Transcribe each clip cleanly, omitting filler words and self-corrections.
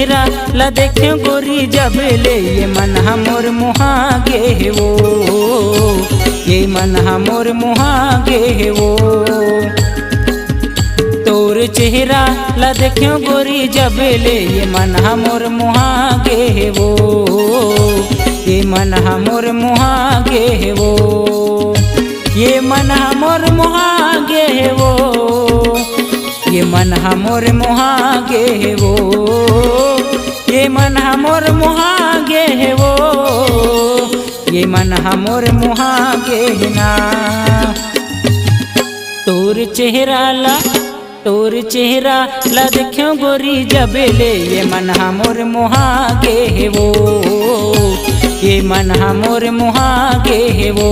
चेहरा ला देखियो गोरी जब ले ये मन हमोर मुहागे वो, ये मन हमोर मुहागे वो। तोर चेहरा ला देखियो गोरी जब ले ये मन हमोर मुहागे वो, ये मन हमोर मुहागे वो, ये मन हमोर मुहागे वो, ये मन हमोर मुहागे वो, ये मन हमोर मुहागे वो, ये मन हमोर मुहागे ना। तोर चेहरा ला देखियो गोरी जब ले ये मन हमोर मुहागे वो, ये मन हमोर मुहागे वो।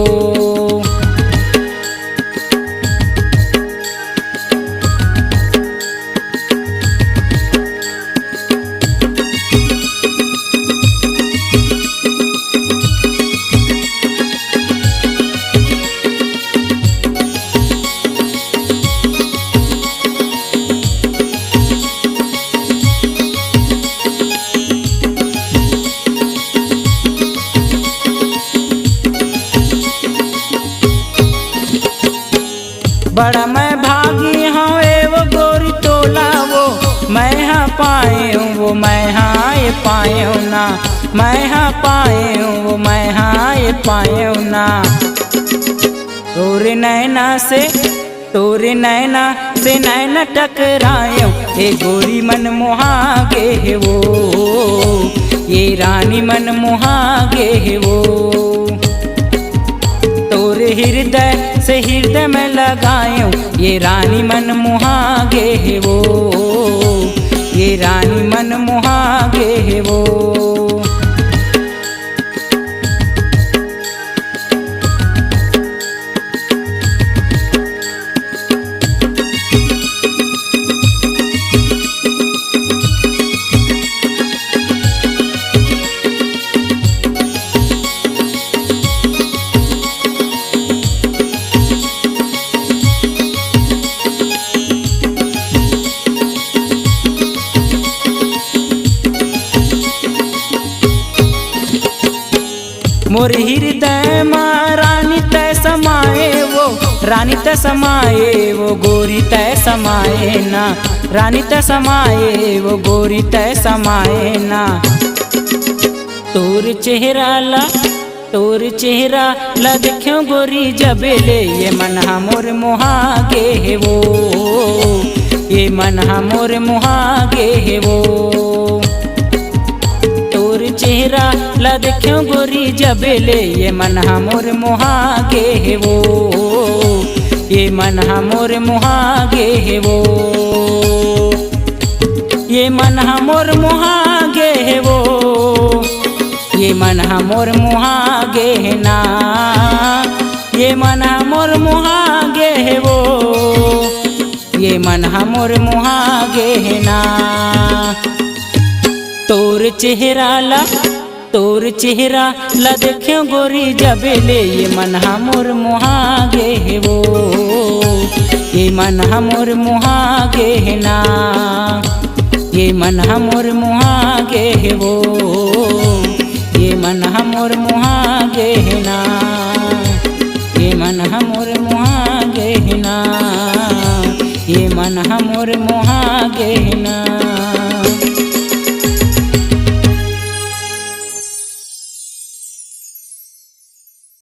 बड़ा मैं भागी हाँ वो गोरी तोला वो, मैं हाँ पाए वो, मैं हाँ पाए ना, मैं हाँ पाए वो, मैं हाँ पाए ना। तोरे नैना से नैना टकरायो, ये गोरी मन मुहागे वो, ये रानी मन मुहागे वो। तोरे हृदय से हृदय में लगायो, ये रानी मन मुहागे वो, ये रानी मन मुहागे वो। मोर हृदय माँ रानी तय समाए वो, रानी तय समाए वो, गोरी तय समाए ना, रानी तय समाए वो, गोरी तय समाए ना। तोर चेहरा ला देखियो गोरी जब ले ये मन हमोर मुहागे वो, ये मन हमोर मुहागे वो। चेहरा ला देखियो गोरी जब ले ये मन हमोर मुहागे वो, ये मन हमोर मुहागे वो, ये मन हमोर मुहागे वो, ये मन हमोर मुहागे ना, ये मन हमोर मुहागे वो, ये मन हमोर मुहागे ना। तोर चेहरा ला देखियो गोरी जब ले ये मन हमोर मुहागे वो, ये मन हमोर मुहागे ना, ये मन हमोर मुहागे वो, ये मन हमोर मुहागे ना, ये मन हमोर मुहागे ना, ये मन हमोर मुहागे ना।